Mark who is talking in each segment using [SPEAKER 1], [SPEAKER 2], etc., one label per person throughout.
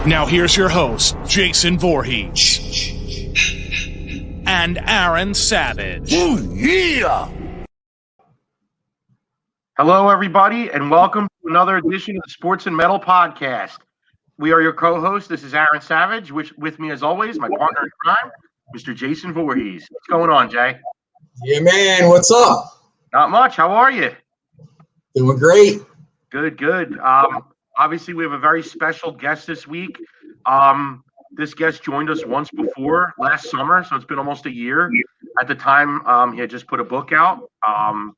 [SPEAKER 1] Now here's your host, Jason Voorhees and Aaron Savage.
[SPEAKER 2] Ooh, yeah!
[SPEAKER 3] Hello, everybody, and welcome to another edition of the Sports and Metal Podcast. We are your co-hosts. This is Aaron Savage, which with me, as always, my partner in crime, Mr. Jason Voorhees. What's going on, Jay?
[SPEAKER 4] Yeah, man. What's up?
[SPEAKER 3] Not much. How are you?
[SPEAKER 4] Doing great.
[SPEAKER 3] Good. Obviously, we have a very special guest this week. This guest joined us once before last summer, so it's been almost a year. At the time, he had just put a book out. I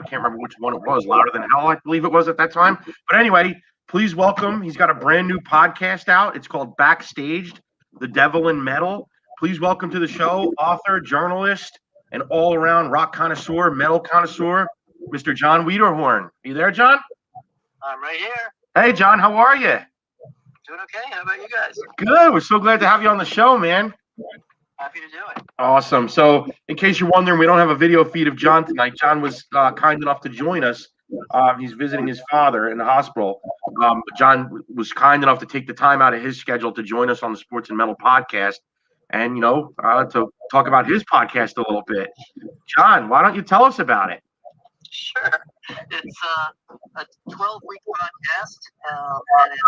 [SPEAKER 3] can't remember which one it was. Louder Than Hell, I believe it was at that time. But anyway, please welcome. He's got a brand new podcast out. It's called BackStaged, The Devil in Metal. Please welcome to the show, author, journalist, and all-around rock connoisseur, metal connoisseur, Mr. John Weiderhorn. Are you there, John?
[SPEAKER 5] I'm right here.
[SPEAKER 3] Hey, John, how are you?
[SPEAKER 5] Doing okay. How about you guys?
[SPEAKER 3] Good. We're so glad to have you on the show, man.
[SPEAKER 5] Happy to do it.
[SPEAKER 3] Awesome. So, in case you're wondering, we don't have a video feed of John tonight. John was kind enough to join us. He's visiting his father in the hospital. But John was kind enough to take the time out of his schedule to join us on the Sports and Metal Podcast and, to talk about his podcast a little bit. John, why don't you tell us about it?
[SPEAKER 5] Sure. It's a 12-week podcast, and it's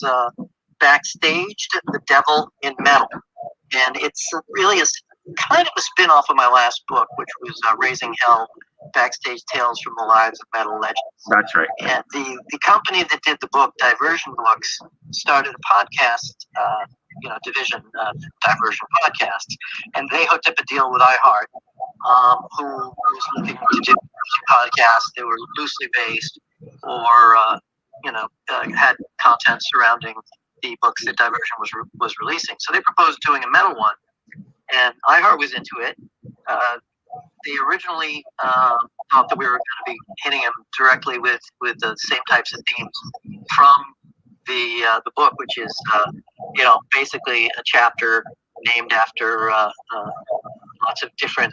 [SPEAKER 5] called BackStaged, The Devil in Metal. And it's really kind of a spin-off of my last book, which was Raising Hell, Backstage Tales from the Lives of Metal Legends.
[SPEAKER 3] That's right.
[SPEAKER 5] And the company that did the book, Diversion Books, started a podcast division, Diversion Podcasts, and they hooked up a deal with iHeart, who was looking to do podcasts that were loosely based or had content surrounding the books that Diversion was releasing. So they proposed doing a metal one, and iHeart was into it. They originally thought that we were going to be hitting them directly with the same types of themes from the book, which is basically a chapter named after lots of different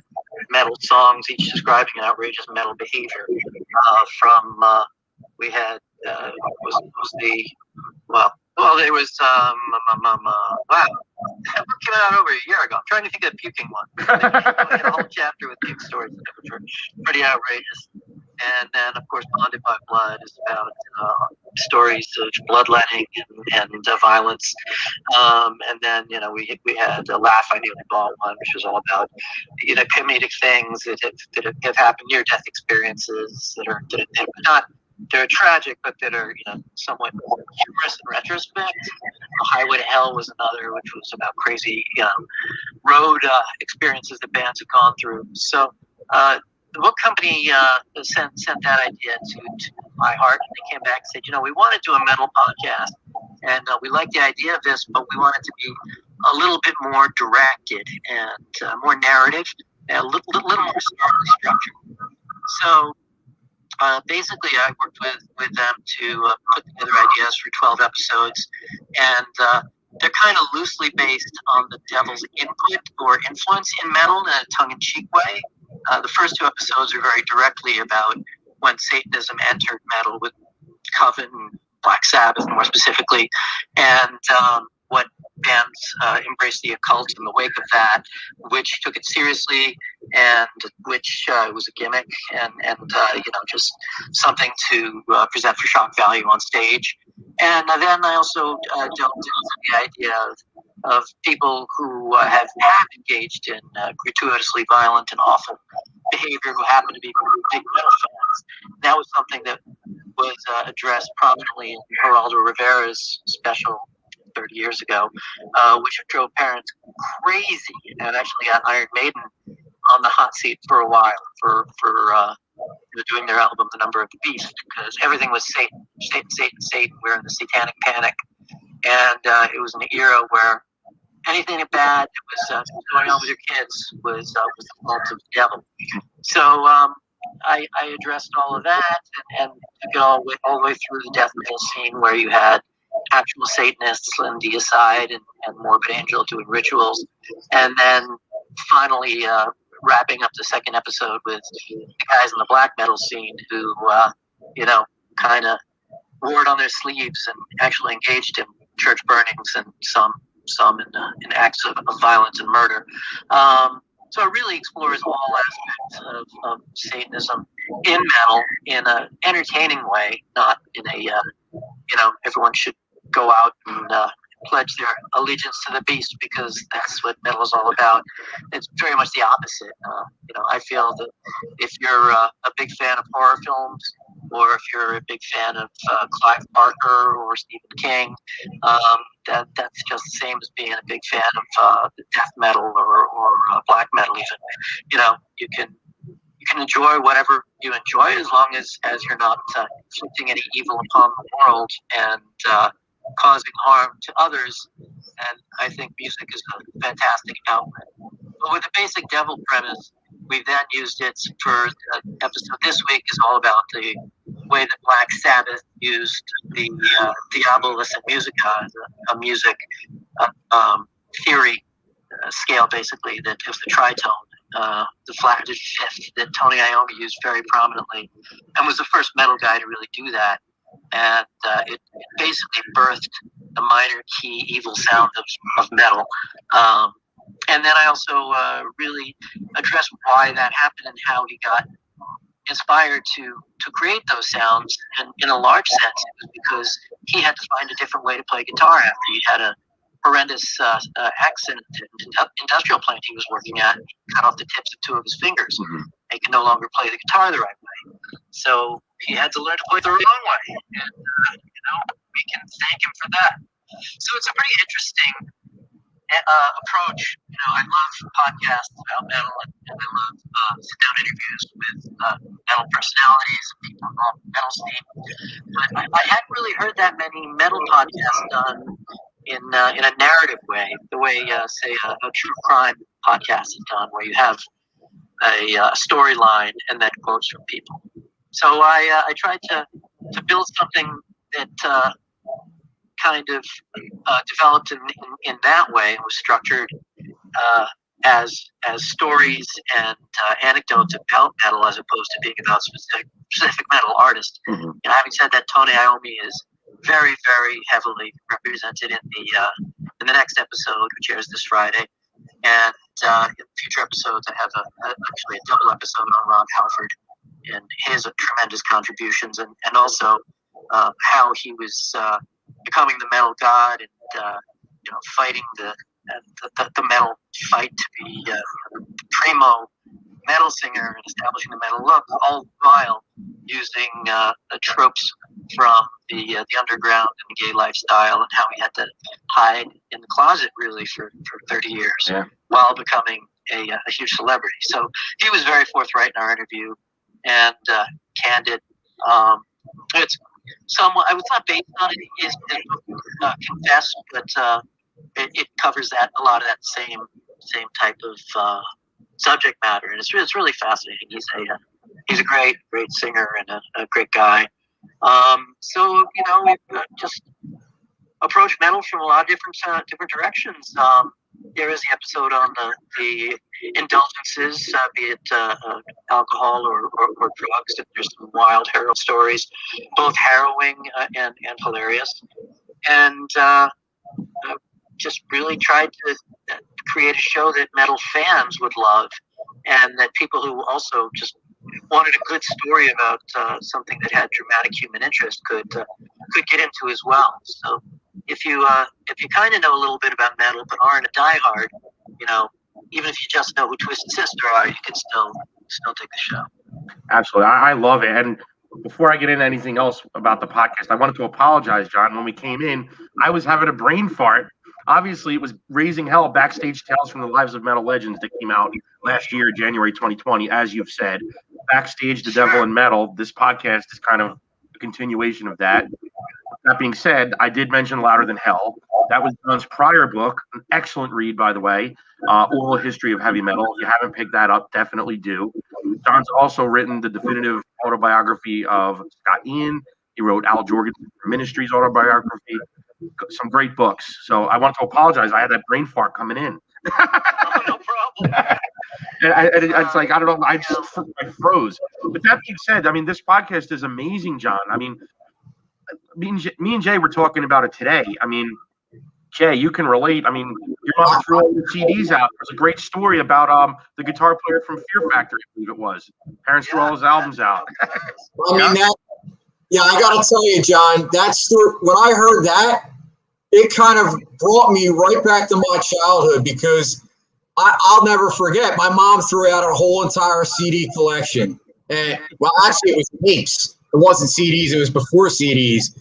[SPEAKER 5] metal songs, each describing an outrageous metal behavior. We had there was wow, that book came out over a year ago. I'm trying to think of the puking one. We had a whole chapter with puke stories, which were pretty outrageous. And then, of course, Bonded by Blood is about stories of bloodletting and violence. And then, we had a Laugh I Nearly Bought one, which was all about, comedic things that have happened, near-death experiences that are not, they're tragic, but that are, somewhat humorous in retrospect. Highway to Hell was another, which was about crazy road experiences that bands have gone through. So, the book company sent that idea to iHeart, and they came back and said, we want to do a metal podcast, and we like the idea of this, but we want it to be a little bit more directed and more narrative, and a little more structured. So basically, I worked with them to put together ideas for 12 episodes, and they're kind of loosely based on the devil's input or influence in metal in a tongue-in-cheek way. The first two episodes are very directly about when Satanism entered metal with Coven and Black Sabbath, more specifically, and what bands embraced the occult in the wake of that, which took it seriously and which was a gimmick and just something to present for shock value on stage. And then I also delved into the idea of people who have engaged in gratuitously violent and awful behavior who happen to be big metal fans. That was something that was addressed prominently in Geraldo Rivera's special 30 years ago, which drove parents crazy and actually got Iron Maiden on the hot seat for a while for doing their album The Number of the Beast, because everything was Satan. We were in the satanic panic, and it was an era where anything bad that was going on with your kids was the fault of the devil. So I addressed all of that and took it all the way through the death metal scene, where you had actual Satanists, Slim Deicide and Morbid Angel doing rituals, and then finally wrapping up the second episode with the guys in the black metal scene who kind of wore it on their sleeves and actually engaged in church burnings and some in acts of violence and murder. So it really explores all aspects of Satanism in metal in an entertaining way, not in a everyone should go out and pledge their allegiance to the beast because that's what metal is all about. It's very much the opposite. I feel that if you're a big fan of horror films, or if you're a big fan of Clive Barker or Stephen King, that's just the same as being a big fan of death metal or black metal. Even, you can enjoy whatever you enjoy as long as you're not inflicting any evil upon the world and causing harm to others. And I think music is a fantastic outlet. But with the basic devil premise, we've then used it for an episode this week is all about the way that Black Sabbath used the Diabolus and Musica as a music theory scale, basically, that is the tritone, the flat fifth that Tony Iommi used very prominently, and was the first metal guy to really do that. And it basically birthed the minor key evil sound of metal. And then I also really addressed why that happened and how he got inspired to create those sounds. And in a large sense, it was because he had to find a different way to play guitar after he had a horrendous accident in an industrial plant he was working at, cut off the tips of two of his fingers. Mm-hmm. He could no longer play the guitar the right way. So he had to learn to play the wrong way. And, we can thank him for that. So it's a pretty interesting approach. I love podcasts about metal, and I love sit-down interviews with metal personalities and people involved in metal scene. But I hadn't really heard that many metal podcasts done in a narrative way, the way, say, a true crime podcast is done, where you have a storyline and then quotes from people. So I tried to build something that kind of developed in that way, and was structured as stories and anecdotes about metal, as opposed to being about specific metal artists. Mm-hmm. And having said that, Tony Iommi is very, very heavily represented in the next episode, which airs this Friday. And in future episodes, I have actually a double episode on Ron Halford and his tremendous contributions, and also how he was becoming the metal god and fighting the metal fight to be primo metal singer and establishing the metal look, all while using the tropes from the underground and the gay lifestyle, and how he had to hide in the closet really for 30 years, yeah, while becoming a huge celebrity. So he was very forthright in our interview and candid. It's somewhat, it's not based on it. It is Confess, but it covers a lot of that same type of subject matter, and it's really fascinating. He's a great singer and a great guy. So we've just approached metal from a lot of different directions. There is the episode on the indulgences, be it alcohol or drugs. There's some wild hero stories, both harrowing and hilarious. And just really tried to create a show that metal fans would love, and that people who also just wanted a good story about something that had dramatic human interest could get into as well. So if you kind of know a little bit about metal but aren't a diehard, even if you just know who Twisted Sister are, you can still take the show.
[SPEAKER 3] Absolutely, I love it. And before I get into anything else about the podcast, I wanted to apologize, John. When we came in, I was having a brain fart. Obviously, it was Raising Hell, Backstage Tales from the Lives of Metal Legends that came out last year, January 2020, as you've said. Backstage, The Devil and Metal. This podcast is kind of a continuation of that. That being said, I did mention Louder Than Hell. That was John's prior book, an excellent read, by the way, Oral History of Heavy Metal. If you haven't picked that up, definitely do. John's also written the definitive autobiography of Scott Ian. He wrote Al Jorgensen's Ministry's autobiography. Some great books. So I want to apologize. I had that brain fart coming in.
[SPEAKER 5] Oh, no problem.
[SPEAKER 3] It's like, I don't know. I froze. But that being said, I mean, this podcast is amazing, John. I mean, me and Jay were talking about it today. I mean, Jay, you can relate. I mean, your mom threw all the CDs out. There's a great story about the guitar player from Fear Factory, I believe it was. Parents threw all his albums out.
[SPEAKER 4] I mean, I got to tell you, John, that story, when I heard that, it kind of brought me right back to my childhood because I'll never forget. My mom threw out a whole entire CD collection. And, well, actually, it was tapes. It wasn't CDs. It was before CDs.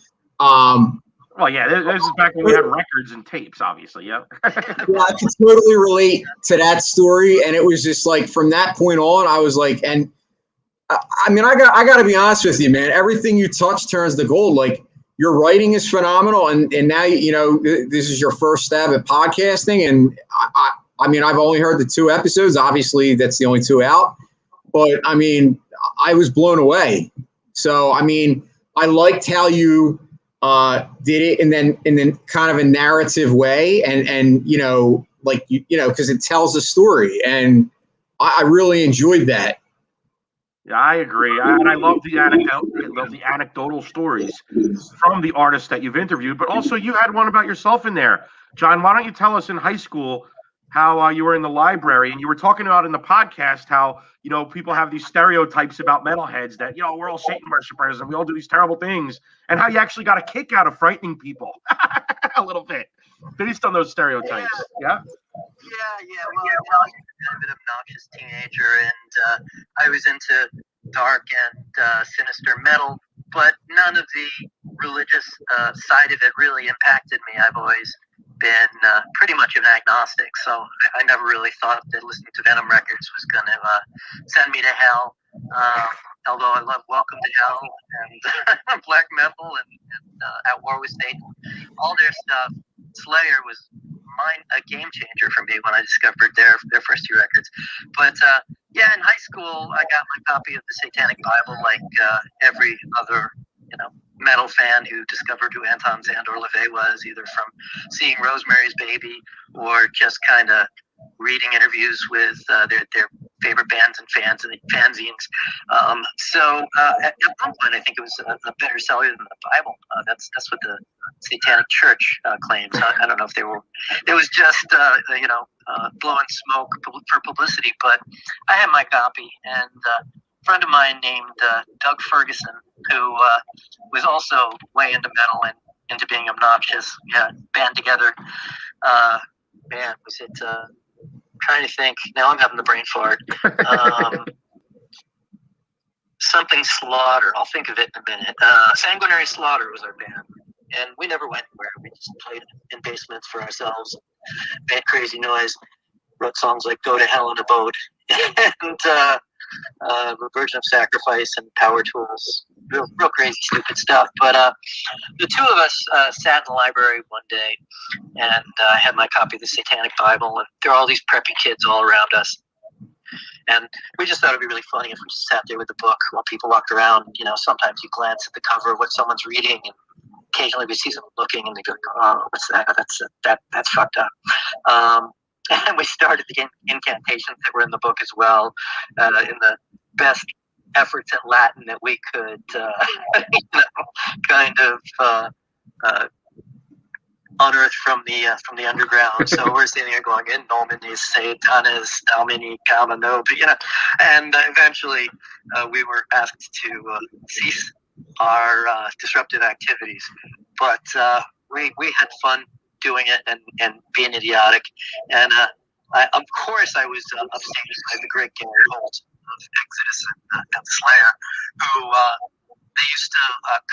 [SPEAKER 3] Well, yeah, this is back when we had records and tapes, obviously. Yeah.
[SPEAKER 4] Yeah, I can totally relate to that story. And it was just like from that point on, I was like, and I mean, I got to be honest with you, man. Everything you touch turns to gold. Like your writing is phenomenal. And now, you know, this is your first stab at podcasting. And I mean, I've only heard the 2 episodes. Obviously, that's the only 2 out. But I mean, I was blown away. So, I mean, I liked how you did it and then kind of a narrative way and you know, like, you know, because it tells a story. And I really enjoyed that.
[SPEAKER 3] Yeah, I agree. And I love the anecdotal stories from the artists that you've interviewed. But also, you had one about yourself in there. John, why don't you tell us in high school how you were in the library and you were talking about in the podcast how, you know, people have these stereotypes about metalheads that, you know, we're all Satan worshipers and we all do these terrible things, and how you actually got a kick out of frightening people a little bit based on those stereotypes. Yeah.
[SPEAKER 5] Yeah. Well, you know, I was kind of an obnoxious teenager, and I was into dark and sinister metal, but none of the religious side of it really impacted me. I've always been pretty much an agnostic, so I never really thought that listening to Venom records was going to send me to hell. Although I love Welcome to Hell and black metal and At War with Satan, all their stuff. Slayer was a game changer for me when I discovered their first 2 records. But yeah, in high school, I got my copy of the Satanic Bible, like every other, you know, metal fan who discovered who Anton Szandor LaVey was, either from seeing Rosemary's Baby or just kind of reading interviews with their favorite bands and fanzines. So at one point, I think it was a better seller than the Bible. That's what the Satanic Church claims. I don't know if they were. It was just you know, blowing smoke for publicity. But I had my copy, and a friend of mine named Doug Ferguson, who was also way into metal and into being obnoxious. Yeah, band together. Man, was it? Trying to think. Now I'm having the brain fart. Something Slaughter. I'll think of it in a minute. Sanguinary Slaughter was our band, and we never went anywhere. We just played in basements for ourselves, made crazy noise, wrote songs like "Go to Hell in a Boat" and "Virgin of Sacrifice" and "Power Tools." Real crazy, stupid stuff. But the 2 of us sat in the library one day, and I had my copy of the Satanic Bible, and there were all these preppy kids all around us. And we just thought it'd be really funny if we just sat there with the book while people walked around. You know, sometimes you glance at the cover of what someone's reading, and occasionally we see someone looking, and they go, "Oh, what's that? That's fucked up." And we started the incantations that were in the book as well, in the best efforts at Latin that we could, you know, kind of unearth from the underground. So we're sitting here going, "In nomine Satanis Domini Camino," you know, and eventually we were asked to cease our disruptive activities. But we had fun doing it and being idiotic. And of course, I was upstaged by the great Gary Holt of Exodus and Slayer, who they used to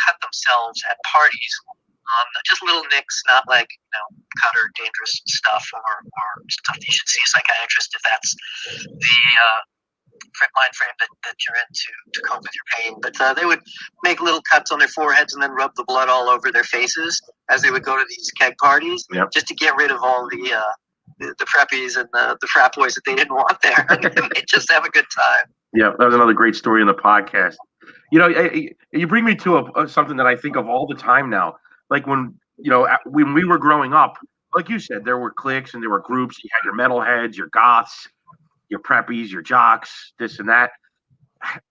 [SPEAKER 5] cut themselves at parties on just little nicks, not like, you know, cut or dangerous stuff or stuff that you should see a psychiatrist if that's the mind frame that you're in to cope with your pain. But they would make little cuts on their foreheads and then rub the blood all over their faces as they would go to these keg parties, just to get rid of all the preppies and the frat boys that they didn't want there. And they just have a good time.
[SPEAKER 3] Yeah, that was another great story in the podcast. You know, you bring me to something that I think of all the time now. Like when we were growing up, like you said, there were cliques and there were groups. You had your metalheads, your goths, your preppies, your jocks, this and that.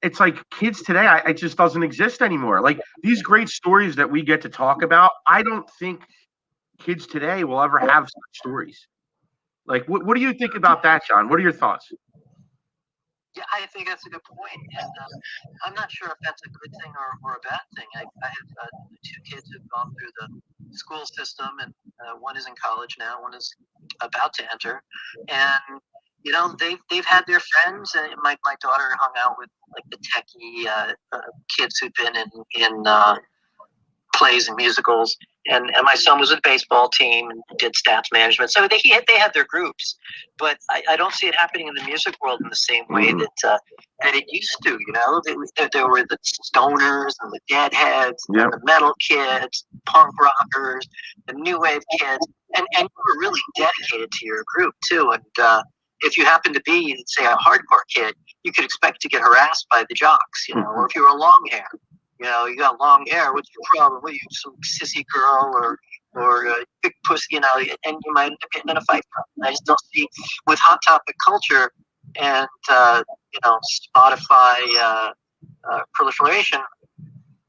[SPEAKER 3] it's like kids today, it just doesn't exist anymore. Like these great stories that we get to talk about, I don't think kids today will ever have such stories. Like, what do you think about that, John? What are your thoughts?
[SPEAKER 5] Yeah, I think that's a good point. And I'm not sure if that's a good thing or a bad thing. I have 2 kids who've gone through the school system, and one is in college now, one is about to enter. And they've had their friends, and my daughter hung out with like the techie kids who've been in plays and musicals, and my son was with the baseball team and did stats management. So they had their groups, but I don't see it happening in the music world in the same way that it used to. There were the stoners and the deadheads, and the metal kids, punk rockers, the new wave kids, and you were really dedicated to your group too. And if you happen to be, say, a hardcore kid, you could expect to get harassed by the jocks, or if you were a long hair. You got long hair. What's your problem? What are you, some sissy girl or big pussy? And you might end up getting in a fight. I just don't see with Hot Topic culture and Spotify proliferation.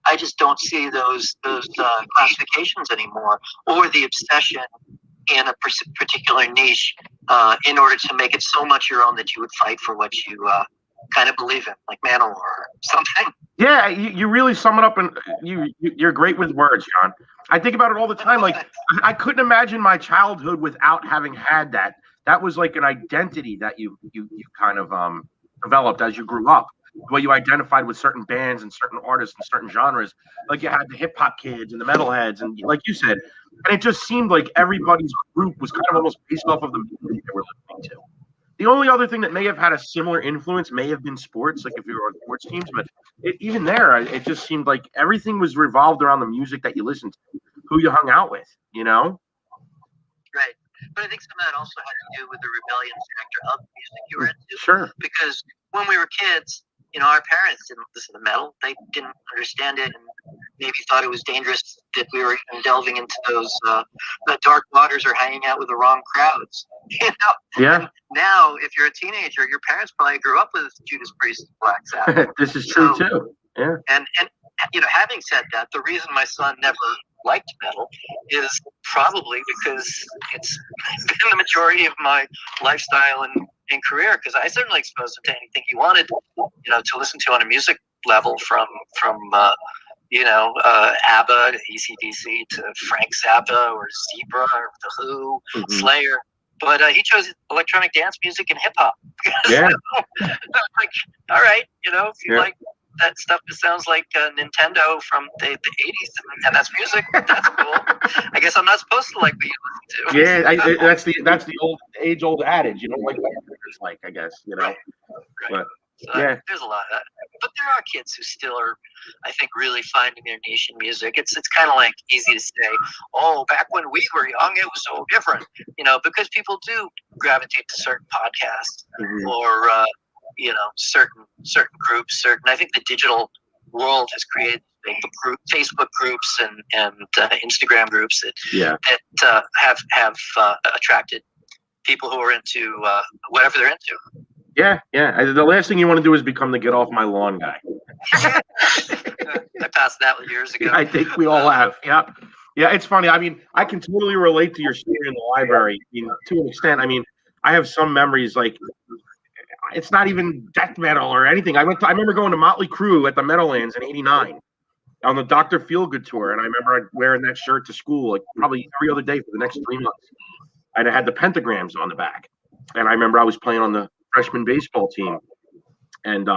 [SPEAKER 5] I just don't see those classifications anymore, or the obsession in a particular niche in order to make it so much your own that you would fight for what you kind of believe in, like Manowar or something.
[SPEAKER 3] Yeah, you really sum it up, and you're great with words, John. I think about it all the time. Like, I couldn't imagine my childhood without having had that. That was like an identity that you kind of developed as you grew up. The way you identified with certain bands and certain artists and certain genres. Like you had the hip hop kids and the metalheads, and like you said, and it just seemed like everybody's group was kind of almost based off of the music they were listening to. The only other thing that may have had a similar influence may have been sports, like if you were on sports teams. But even there, it just seemed like everything was revolved around the music that you listened to, who you hung out with,
[SPEAKER 5] Right. But I think some of that also had to do with the rebellion factor of the music you were into.
[SPEAKER 3] Sure.
[SPEAKER 5] Because when we were kids, our parents didn't listen to metal. They didn't understand it, and maybe thought it was dangerous that we were even delving into those the dark waters or hanging out with the wrong crowds.
[SPEAKER 3] Yeah.
[SPEAKER 5] And now, if you're a teenager, your parents probably grew up with Judas Priest and Black Sabbath.
[SPEAKER 3] This is true too. Yeah.
[SPEAKER 5] And having said that, the reason my son never liked metal is probably because it's been the majority of my lifestyle and career, because I certainly exposed him to anything he wanted, to listen to on a music level, from ABBA to AC/DC to Frank Zappa or Zebra or The Who, Slayer. But he chose electronic dance music and hip hop.
[SPEAKER 3] Yeah.
[SPEAKER 5] Like, all right, if you like that stuff that sounds like Nintendo from the 80s, and that's music, that's cool. I guess I'm not supposed to like what you listen to.
[SPEAKER 3] Yeah, that's the age-old adage. You don't like what others like, I guess.
[SPEAKER 5] Right.
[SPEAKER 3] But
[SPEAKER 5] so there's a lot of that. But there are kids who still are, I think, really finding their niche in music. It's kind of like easy to say, oh, back when we were young, it was so different, because people do gravitate to certain podcasts or certain groups. I think the digital world has created Facebook groups and Instagram groups that have attracted people who are into whatever they're into.
[SPEAKER 3] Yeah. The last thing you want to do is become the get off my lawn guy.
[SPEAKER 5] I passed that years ago.
[SPEAKER 3] I think we all have. Yeah. Yeah, it's funny. I mean, I can totally relate to your story in the library. To an extent. I have some memories, like, it's not even death metal or anything. I remember going to Motley Crue at the Meadowlands in '89 on the Dr. Feelgood tour, and I remember wearing that shirt to school like probably every other day for the next 3 months. I had the pentagrams on the back, and I remember I was playing on the freshman baseball team, and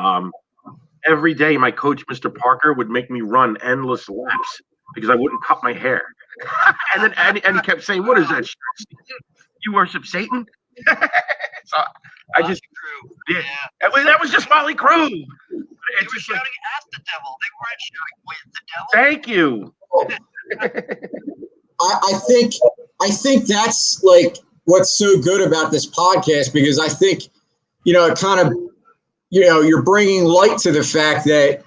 [SPEAKER 3] every day my coach, Mr. Parker, would make me run endless laps because I wouldn't cut my hair. and he kept saying, "What is that? You worship Satan?" So I just that was just Motley Crue.
[SPEAKER 5] They were shouting at the devil. They weren't shouting with the devil.
[SPEAKER 3] Thank
[SPEAKER 4] I
[SPEAKER 3] you.
[SPEAKER 4] think that's like what's so good about this podcast, because I think it kind of you're bringing light to the fact that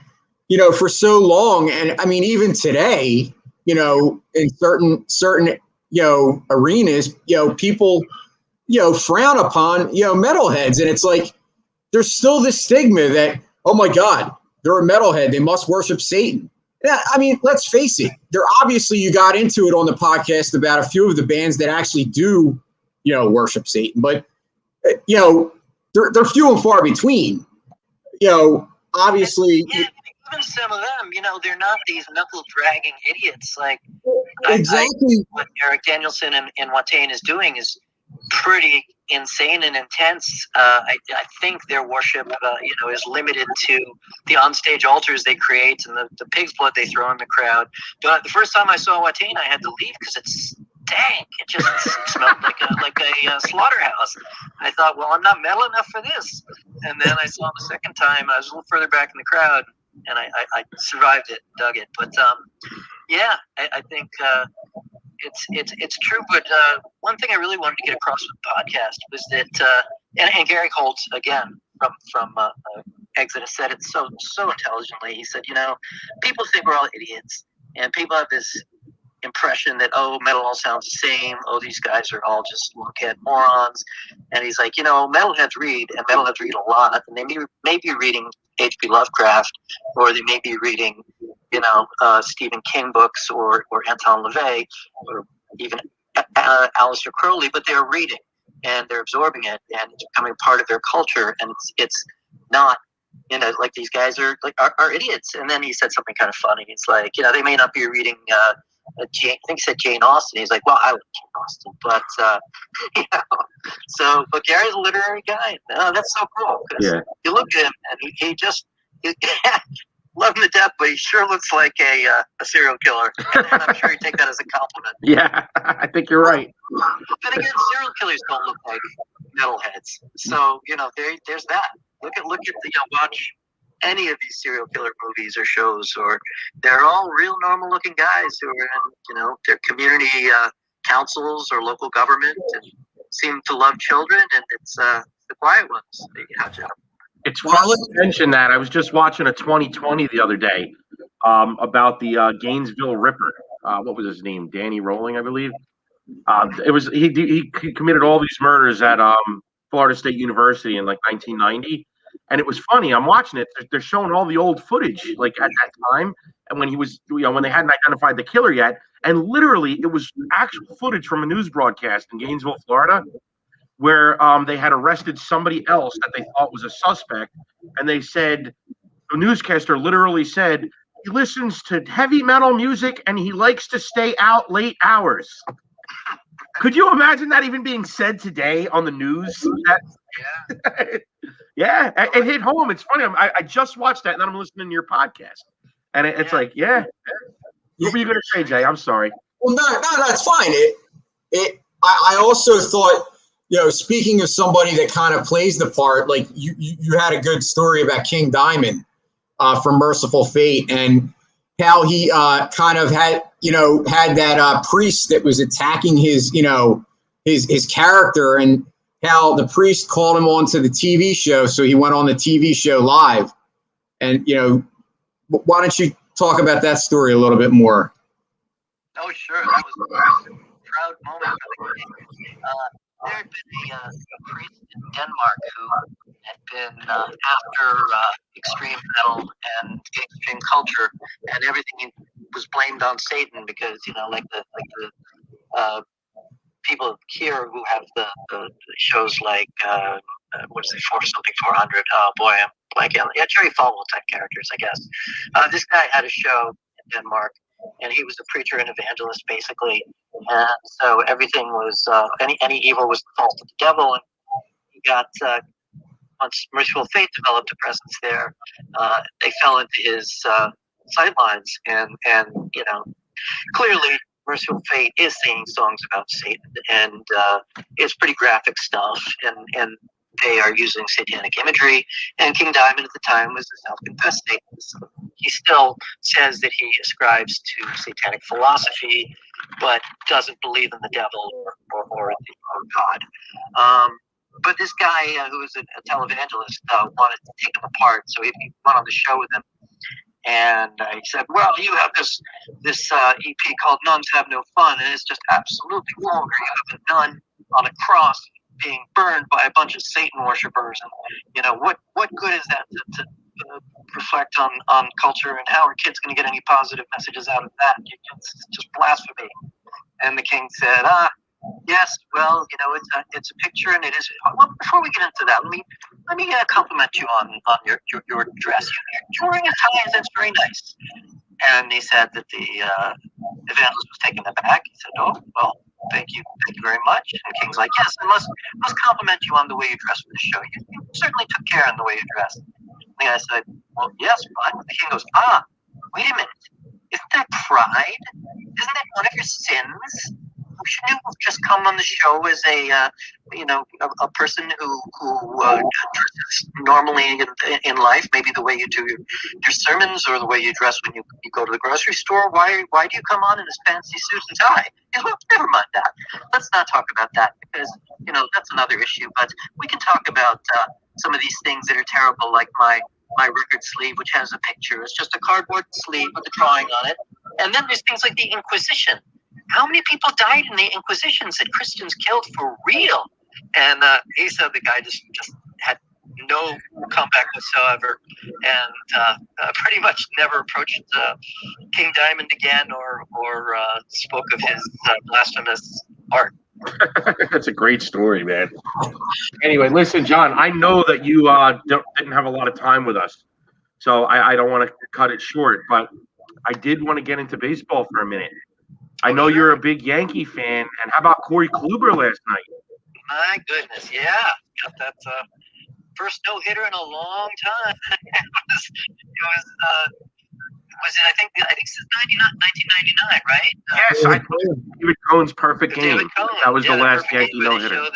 [SPEAKER 4] for so long, and I mean even today, in certain arenas, people frown upon metalheads, and it's like there's still this stigma that oh my God, they're a metalhead. They must worship Satan. Yeah, I mean, let's face it. Obviously, you got into it on the podcast about a few of the bands that actually do, worship Satan. But, they're few and far between. Obviously.
[SPEAKER 5] Yeah, even some of them, they're not these knuckle-dragging idiots. Like,
[SPEAKER 4] exactly.
[SPEAKER 5] What Eric Danielson and Watain is doing is pretty insane and intense. I think their worship, is limited to the onstage altars they create and the pig's blood they throw in the crowd. But the first time I saw Watain, I had to leave because it's stank. It just smelled like a slaughterhouse. I thought, well, I'm not metal enough for this. And then I saw him the second time. I was a little further back in the crowd, and I survived it, dug it. But I think. It's true, but one thing I really wanted to get across with the podcast was that, and Gary Holtz again from Exodus said it so intelligently. He said, people think we're all idiots, and people have this impression that metal all sounds the same. These guys are all just lunkhead morons. And he's like, metalheads read, and metalheads read a lot, and they may be reading H.P. Lovecraft, or they may be reading Stephen King books or Anton LaVey or even Aleister Crowley, but they're reading and they're absorbing it and it's becoming part of their culture, and it's not like these guys are idiots. And then he said something kind of funny. He's like, they may not be reading I think he said Jane Austen. He's like, well, I like Jane Austen, but so but Gary's a literary guy. That's so cool.
[SPEAKER 3] Yeah.
[SPEAKER 5] You look at him and he just love him to death, but he sure looks like a serial killer. And I'm sure you take that as a compliment.
[SPEAKER 3] Yeah, I think you're right.
[SPEAKER 5] But again, serial killers don't look like metalheads. So, there's that. Look at watch any of these serial killer movies or shows, or they're all real normal looking guys who are in, their community councils or local government and seem to love children, and it's the quiet ones that you have to.
[SPEAKER 3] It's funny to mention that. I was just watching a 2020 the other day about the Gainesville Ripper. What was his name? Danny Rolling, I believe. It was he committed all these murders at Florida State University in like 1990, and it was funny. I'm watching it. They're showing all the old footage like at that time, and when he was when they hadn't identified the killer yet, and literally it was actual footage from a news broadcast in Gainesville, Florida, where they had arrested somebody else that they thought was a suspect, and they said, the newscaster literally said, he listens to heavy metal music and he likes to stay out late hours. Could you imagine that even being said today on the news? Yeah, it hit home. It's funny. I just watched that, and then I'm listening to your podcast, and it's like, yeah. What were you going to say, Jay? I'm sorry.
[SPEAKER 4] Well, no, that's fine. I also thought, speaking of somebody that kind of plays the part, like you had a good story about King Diamond from Merciful Fate, and how he kind of had that priest that was attacking his character, and how the priest called him onto the TV show, so he went on the TV show live. And why don't you talk about that story a little bit more?
[SPEAKER 5] Oh, sure. That was a proud moment for the king. There had been a priest in Denmark who had been after extreme metal and extreme culture, and everything was blamed on Satan because the people here who have the shows like what is it, 400? Oh boy, I'm blanking. Yeah, Jerry Falwell type characters, I guess. This guy had a show in Denmark, and he was a preacher and evangelist, basically. And so everything was any evil was the fault of the devil. And he got once Merciful Fate developed a presence there, they fell into his sightlines, and clearly Merciful Fate is singing songs about Satan, and it's pretty graphic stuff, and they are using satanic imagery. And King Diamond at the time was a self-confessed Satanist. He still says that he ascribes to satanic philosophy, but doesn't believe in the devil or God. But this guy who was a televangelist wanted to take him apart, so he went on the show with him. And he said, well, you have this EP called Nuns Have No Fun, and it's just absolutely vulgar. You have a nun on a cross being burned by a bunch of Satan worshipers. And, what good is that to reflect on culture and how are kids going to get any positive messages out of that? It's just blasphemy. And the king said, yes, well, it's a picture, and it is. Well, before we get into that, let me compliment you on your dress. You're wearing a tie. That's very nice. And he said that the evangelist was taken aback. He said, "Oh, well, thank you very much." And the king's like, "Yes, I must compliment you on the way you dress for the show. You certainly took care in the way you dressed." And the guy said, "Well, yes, but." The king goes, wait a minute. Isn't that pride? Isn't that one of your sins? Shouldn't you have just come on the show as a person who dresses normally in life, maybe the way you do your sermons or the way you dress when you go to the grocery store? Why do you come on in this fancy suit and tie? Well, never mind that. Let's not talk about that because that's another issue. But we can talk about some of these things that are terrible, like my record sleeve, which has a picture. It's just a cardboard sleeve with a drawing on it. And then there's things like the Inquisition. How many people died in the Inquisitions that Christians killed for real? And he said the guy just had no comeback whatsoever, and pretty much never approached King Diamond again, or spoke of his blasphemous art.
[SPEAKER 3] That's a great story, man. Anyway, listen, John, I know that you didn't have a lot of time with us, so I don't want to cut it short, but I did want to get into baseball for a minute. I know you're a big Yankee fan, and how about Corey Kluber last night?
[SPEAKER 5] My goodness, yeah. Got that first no-hitter in a long time. Was it, I think since 1999, right?
[SPEAKER 3] Yes, I believe David Cohn's perfect game. That was the last Yankee no-hitter.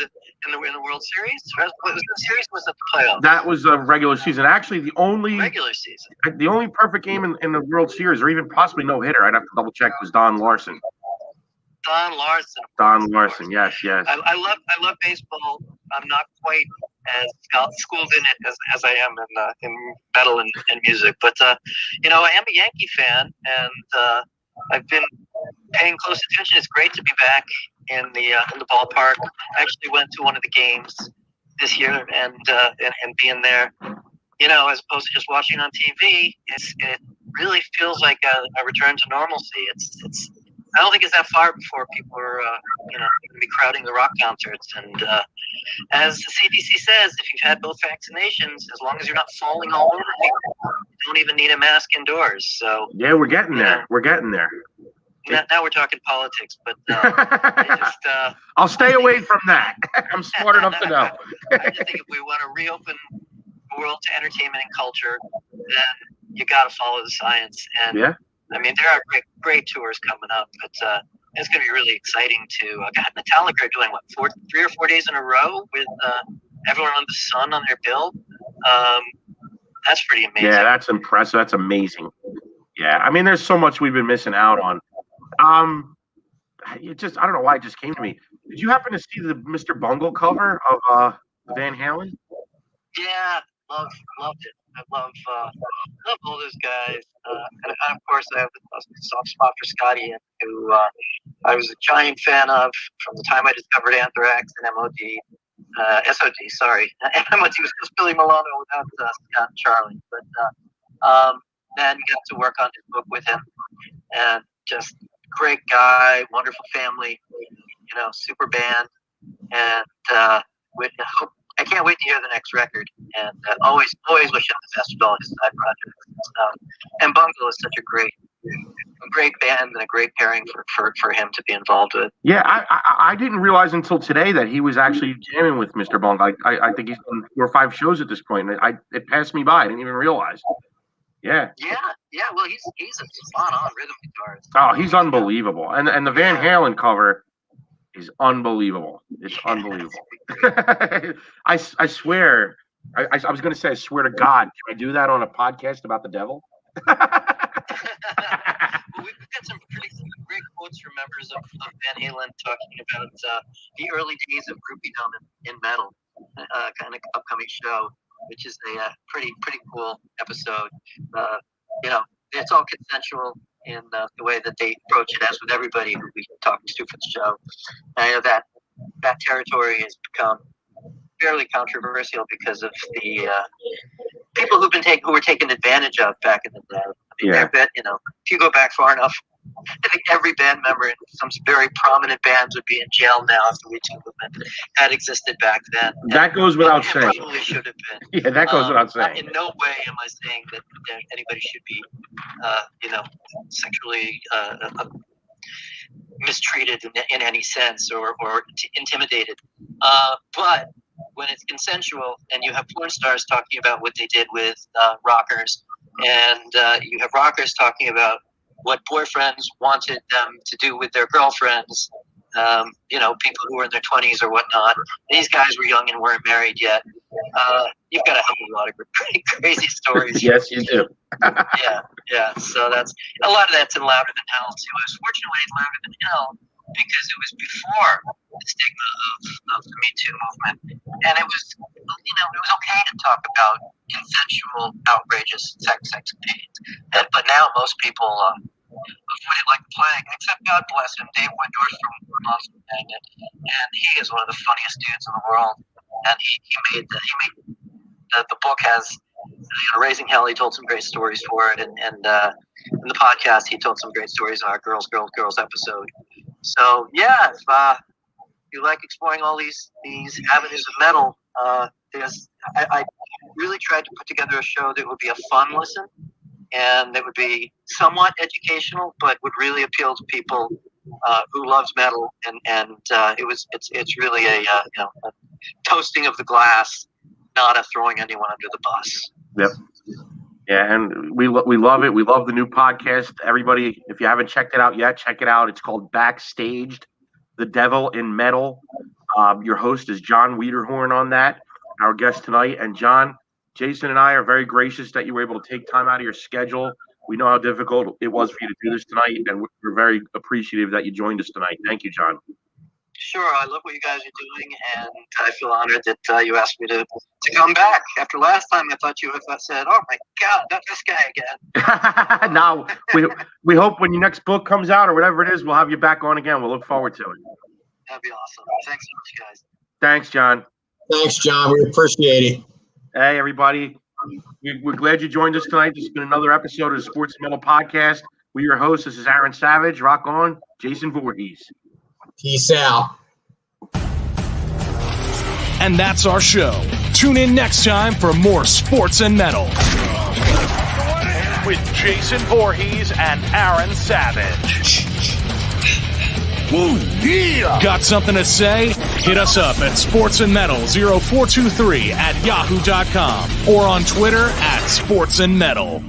[SPEAKER 5] In the World Series? Was the series? Was it the playoffs?
[SPEAKER 3] That was a regular season. Actually, the only perfect game in the World Series, or even possibly no-hitter, I'd have to double-check, was Don Larson. Don Larson, yes.
[SPEAKER 5] I love baseball. I'm not quite as schooled in it as I am in metal and music, but I am a Yankee fan, and I've been paying close attention. It's great to be back in the ballpark. I actually went to one of the games this year, and being there, as opposed to just watching on TV, it really feels like a return to normalcy. It's I don't think it's that far before people are, going to be crowding the rock concerts. And as the CDC says, if you've had both vaccinations, as long as you're not falling all over people, you don't even need a mask indoors. So
[SPEAKER 3] yeah, we're getting there. We're getting there.
[SPEAKER 5] Now we're talking politics, but
[SPEAKER 3] I'll stay away from that. I'm smart enough to know.
[SPEAKER 5] I just think if we want to reopen the world to entertainment and culture, then you got to follow the science. And
[SPEAKER 3] yeah.
[SPEAKER 5] I mean, there are great tours coming up, but it's going to be really exciting to. Metallica are doing 3 or 4 days in a row with everyone on the sun on their bill. That's pretty amazing.
[SPEAKER 3] Yeah, that's impressive. That's amazing. Yeah, I mean, there's so much we've been missing out on. I don't know why it just came to me. Did you happen to see the Mr. Bungle cover of Van Halen?
[SPEAKER 5] Yeah, loved it. I love all those guys. And of course, I have a soft spot for Scotty, who I was a giant fan of from the time I discovered Anthrax and SOD, sorry. MOD was just Billy Milano without Scott and Charlie. But then got to work on his book with him. And just great guy, wonderful family, super band. And I can't wait to hear the next record, and always wish him the best with all his side projects and stuff. And Bungle is such a great band and a great pairing for him to be involved with.
[SPEAKER 3] Yeah, I didn't realize until today that he was actually jamming with Mr. Bungle. I think he's done 4 or 5 shows at this point. It passed me by. I didn't even realize. Yeah.
[SPEAKER 5] Well, he's a spot-on rhythm guitarist.
[SPEAKER 3] Oh, he's unbelievable, and the Van Halen cover is unbelievable. It's unbelievable. I swear. I was going to say, I swear to God, can I do that on a podcast about the devil?
[SPEAKER 5] We've got some great quotes from members of Van Halen talking about the early days of groupiedom in metal, kind of upcoming show, which is a pretty cool episode. It's all consensual in the way that they approach it, as with everybody who we talk to for the show. And I know that territory has become fairly controversial because of the people who were taken advantage of back in the day. I mean, I bet, if you go back far enough, I think every band member in some very prominent bands would be in jail now if the Me Too movement had existed back then.
[SPEAKER 3] That goes without saying.
[SPEAKER 5] Probably should have been.
[SPEAKER 3] Yeah, that goes without saying.
[SPEAKER 5] In no way am I saying that anybody should be, sexually mistreated in any sense or intimidated. But when it's consensual and you have porn stars talking about what they did with rockers, and you have rockers talking about what boyfriends wanted them to do with their girlfriends, people who were in their 20s or whatnot. These guys were young and weren't married yet. You've got to have a lot of pretty crazy stories.
[SPEAKER 3] Yes, you do.
[SPEAKER 5] Yeah. So that's a lot of that's in Louder Than Hell too. I was fortunately in Louder Than Hell because it was before the stigma of the Me Too movement, and it was okay to talk about consensual, outrageous sex escapades. But now most people avoid it like the plague, except God bless him, Dave Woodruff from Monster Magnet, and he is one of the funniest dudes in the world. And he made the book has Raising Hell. He told some great stories for it, and in the podcast he told some great stories in our Girls episode. So yeah, if you like exploring all these avenues of metal, I really tried to put together a show that would be a fun listen and that would be somewhat educational, but would really appeal to people who loves metal. And it's really a toasting of the glass, not a throwing anyone under the bus.
[SPEAKER 3] Yep. Yeah, and we love it. We love the new podcast. Everybody, if you haven't checked it out yet, check it out. It's called BackStaged, The Devil in Metal. Your host is John Weiderhorn on that, our guest tonight. And John, Jason and I are very gracious that you were able to take time out of your schedule. We know how difficult it was for you to do this tonight, and we're very appreciative that you joined us tonight. Thank you, John.
[SPEAKER 5] Sure, I love what you guys are doing, and I feel honored that you asked me to come back. After last time, I thought you said, "Oh my God, not this guy again."
[SPEAKER 3] Now we hope when your next book comes out or whatever it is, we'll have you back on again. We'll look forward to it.
[SPEAKER 5] That'd be awesome. Thanks so much, guys.
[SPEAKER 3] Thanks, John.
[SPEAKER 4] Thanks, John. We appreciate it.
[SPEAKER 3] Hey, everybody. We're glad you joined us tonight. This has been another episode of the Sports and Metal Podcast. We're your hosts. This is Aaron Savage. Rock on. Jason Voorhees.
[SPEAKER 4] Peace out.
[SPEAKER 1] And that's our show. Tune in next time for more Sports and Metal with Jason Voorhees and Aaron Savage. Woo, yeah! Got something to say? Hit us up at sportsandmetal0423 at yahoo.com or on Twitter at sportsandmetal.